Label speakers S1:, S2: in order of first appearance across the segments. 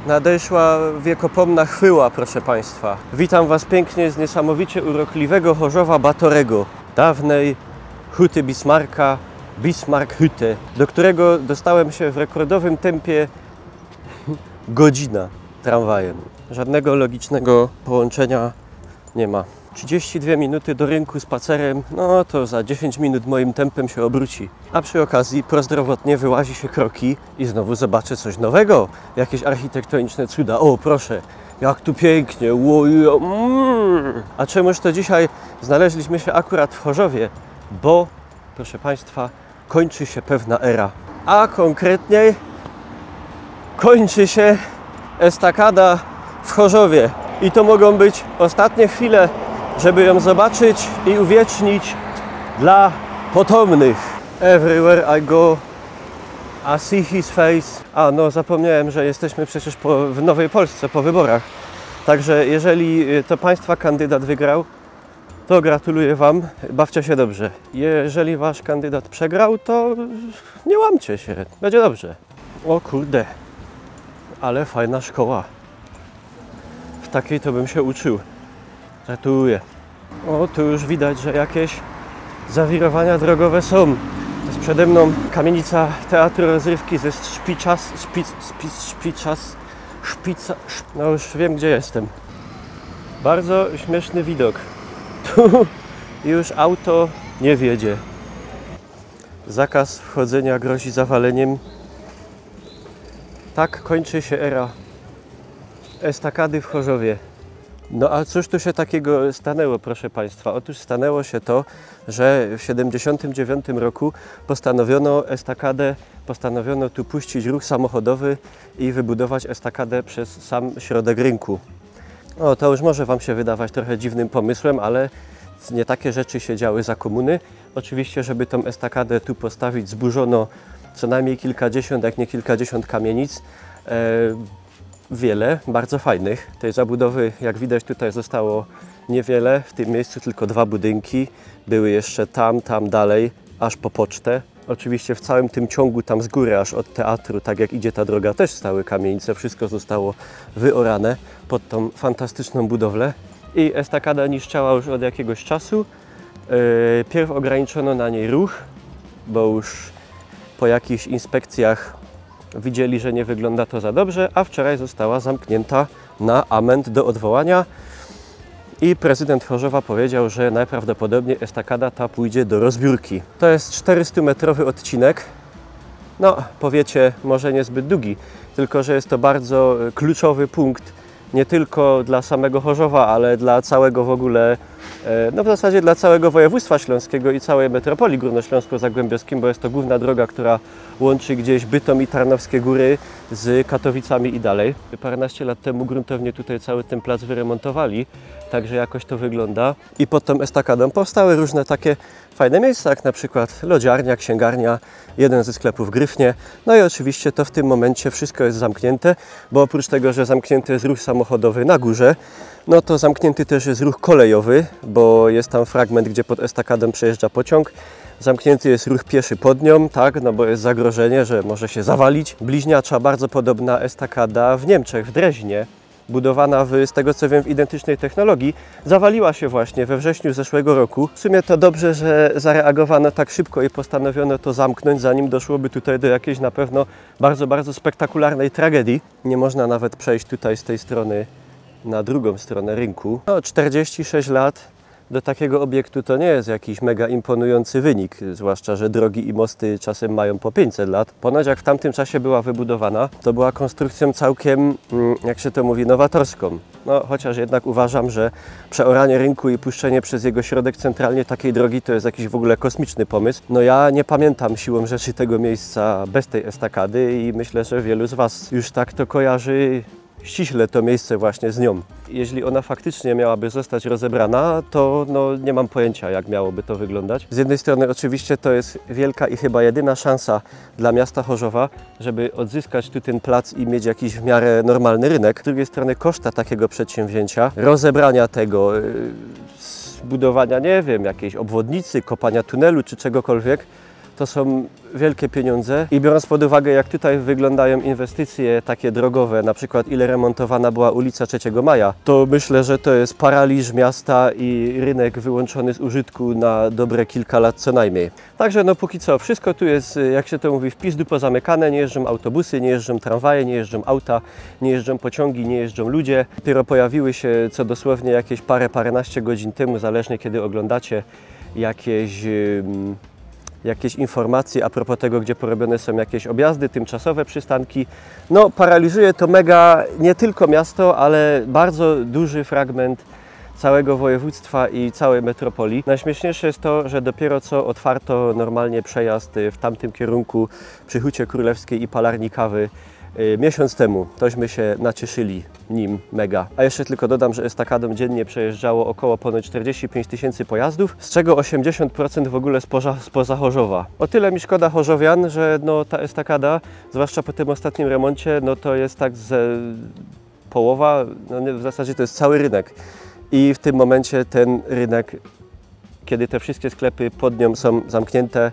S1: Nadeszła wiekopomna chwyła, proszę Państwa. Witam Was pięknie z niesamowicie urokliwego Chorzowa Batorego, dawnej huty Bismarcka, Bismarck-Hütte, do którego dostałem się w rekordowym tempie godzina tramwajem. Żadnego logicznego połączenia nie ma. 32 minuty do rynku spacerem, no to za 10 minut moim tempem się obróci. A przy okazji prozdrowotnie wyłazi się kroki i znowu zobaczę coś nowego. Jakieś architektoniczne cuda. O, proszę, jak tu pięknie. A czemuż to dzisiaj znaleźliśmy się akurat w Chorzowie? Bo, proszę Państwa, kończy się pewna era. A konkretniej kończy się estakada w Chorzowie. I to mogą być ostatnie chwile, żeby ją zobaczyć i uwiecznić dla potomnych. Everywhere I go, I see his face. A no, zapomniałem, że jesteśmy przecież w Nowej Polsce po wyborach. Także jeżeli to Państwa kandydat wygrał, to gratuluję Wam, bawcie się dobrze. Jeżeli Wasz kandydat przegrał, to nie łamcie się, będzie dobrze. O kurde, ale fajna szkoła. W takiej to bym się uczył. Żartuję. O, tu już widać, że jakieś zawirowania drogowe są. To jest przede mną kamienica Teatru Rozrywki ze no już wiem, gdzie jestem. Bardzo śmieszny widok. Tu już auto nie wiedzie. Zakaz wchodzenia grozi zawaleniem. Tak kończy się era estakady w Chorzowie. No a cóż tu się takiego stanęło, proszę Państwa? Otóż stanęło się to, że w 1979 roku postanowiono tu puścić ruch samochodowy i wybudować estakadę przez sam środek rynku. O, to już może Wam się wydawać trochę dziwnym pomysłem, ale nie takie rzeczy się działy za komuny. Oczywiście, żeby tą estakadę tu postawić, zburzono co najmniej kilkadziesiąt, jak nie kilkadziesiąt kamienic. Wiele, bardzo fajnych. Tej zabudowy, jak widać, tutaj zostało niewiele. W tym miejscu tylko 2 budynki. Były jeszcze tam dalej, aż po pocztę. Oczywiście w całym tym ciągu, tam z góry, aż od teatru, tak jak idzie ta droga, też stały kamienice. Wszystko zostało wyorane pod tą fantastyczną budowlę. I estakada niszczała już od jakiegoś czasu. Pierw ograniczono na niej ruch, bo już po jakichś inspekcjach widzieli, że nie wygląda to za dobrze, a wczoraj została zamknięta na amend do odwołania i prezydent Chorzowa powiedział, że najprawdopodobniej estakada ta pójdzie do rozbiórki. To jest 400-metrowy odcinek. No, powiecie, może niezbyt długi, tylko że jest to bardzo kluczowy punkt nie tylko dla samego Chorzowa, ale dla całego w ogóle, no w zasadzie dla całego województwa śląskiego i całej metropolii górnośląsko-zagłębiowskim, bo jest to główna droga, która łączy gdzieś Bytom i Tarnowskie Góry z Katowicami i dalej. Paręnaście lat temu gruntownie tutaj cały ten plac wyremontowali, także jakoś to wygląda. I pod tą estakadą powstały różne takie fajne miejsca, jak na przykład lodziarnia, księgarnia, jeden ze sklepów Gryfnie. No i oczywiście to w tym momencie wszystko jest zamknięte, bo oprócz tego, że zamknięty jest ruch samochodowy na górze, no to zamknięty też jest ruch kolejowy, bo jest tam fragment, gdzie pod estakadą przejeżdża pociąg. Zamknięty jest ruch pieszy pod nią, tak, no bo jest zagrożenie, że może się zawalić. Bliźniacza, bardzo podobna estakada w Niemczech, w Dreźnie, budowana z tego co wiem w identycznej technologii, zawaliła się właśnie we wrześniu zeszłego roku. W sumie to dobrze, że zareagowano tak szybko i postanowiono to zamknąć, zanim doszłoby tutaj do jakiejś na pewno bardzo spektakularnej tragedii. Nie można nawet przejść tutaj z tej strony na drugą stronę rynku. No, 46 lat do takiego obiektu to nie jest jakiś mega imponujący wynik, zwłaszcza że drogi i mosty czasem mają po 500 lat. Ponoć jak w tamtym czasie była wybudowana, to była konstrukcją całkiem, jak się to mówi, nowatorską. No, chociaż jednak uważam, że przeoranie rynku i puszczenie przez jego środek centralnie takiej drogi to jest jakiś w ogóle kosmiczny pomysł. No ja nie pamiętam siłą rzeczy tego miejsca bez tej estakady i myślę, że wielu z Was już tak to kojarzy ściśle to miejsce właśnie z nią. Jeśli ona faktycznie miałaby zostać rozebrana, to no, nie mam pojęcia, jak miałoby to wyglądać. Z jednej strony oczywiście to jest wielka i chyba jedyna szansa dla miasta Chorzowa, żeby odzyskać tu ten plac i mieć jakiś w miarę normalny rynek. Z drugiej strony koszta takiego przedsięwzięcia, rozebrania tego, zbudowania, nie wiem, jakiejś obwodnicy, kopania tunelu czy czegokolwiek, to są wielkie pieniądze i biorąc pod uwagę, jak tutaj wyglądają inwestycje takie drogowe, na przykład ile remontowana była ulica 3 Maja, to myślę, że to jest paraliż miasta i rynek wyłączony z użytku na dobre kilka lat co najmniej. Także no póki co, wszystko tu jest, jak się to mówi, w pizdu pozamykane, nie jeżdżą autobusy, nie jeżdżą tramwaje, nie jeżdżą auta, nie jeżdżą pociągi, nie jeżdżą ludzie. Dopiero pojawiły się co dosłownie jakieś paręnaście godzin temu, zależnie kiedy oglądacie, jakieś informacje a propos tego, gdzie porobione są jakieś objazdy, tymczasowe przystanki. No paraliżuje to mega nie tylko miasto, ale bardzo duży fragment całego województwa i całej metropolii. Najśmieszniejsze jest to, że dopiero co otwarto normalnie przejazd w tamtym kierunku przy Hucie Królewskiej i Palarni Kawy miesiąc temu. Tośmy się nacieszyli nim mega. A jeszcze tylko dodam, że estakadą dziennie przejeżdżało około ponad 45 000 pojazdów, z czego 80% w ogóle spoza Chorzowa. O tyle mi szkoda chorzowian, że no, ta estakada, zwłaszcza po tym ostatnim remoncie, no to jest tak połowa, no w zasadzie to jest cały rynek. I w tym momencie ten rynek, kiedy te wszystkie sklepy pod nią są zamknięte,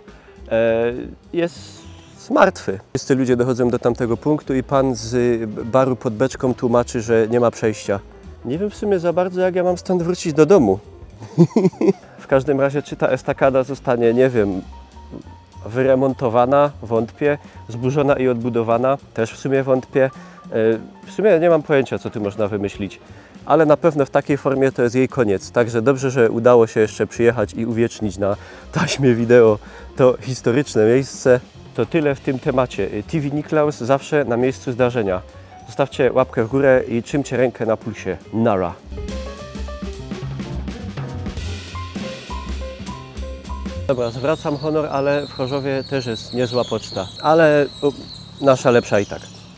S1: jest martwy. Wszyscy ludzie dochodzą do tamtego punktu i pan z baru pod beczką tłumaczy, że nie ma przejścia. Nie wiem w sumie za bardzo, jak ja mam stąd wrócić do domu. W każdym razie, czy ta estakada zostanie, nie wiem, wyremontowana, wątpię, zburzona i odbudowana, też w sumie wątpię. W sumie nie mam pojęcia, co tu można wymyślić, ale na pewno w takiej formie to jest jej koniec. Także dobrze, że udało się jeszcze przyjechać i uwiecznić na taśmie wideo to historyczne miejsce. To tyle w tym temacie. TV Niklaus zawsze na miejscu zdarzenia. Zostawcie łapkę w górę i trzymcie rękę na pulsie. Nara! Dobra, zwracam honor, ale w Chorzowie też jest niezła poczta. Ale nasza lepsza i tak.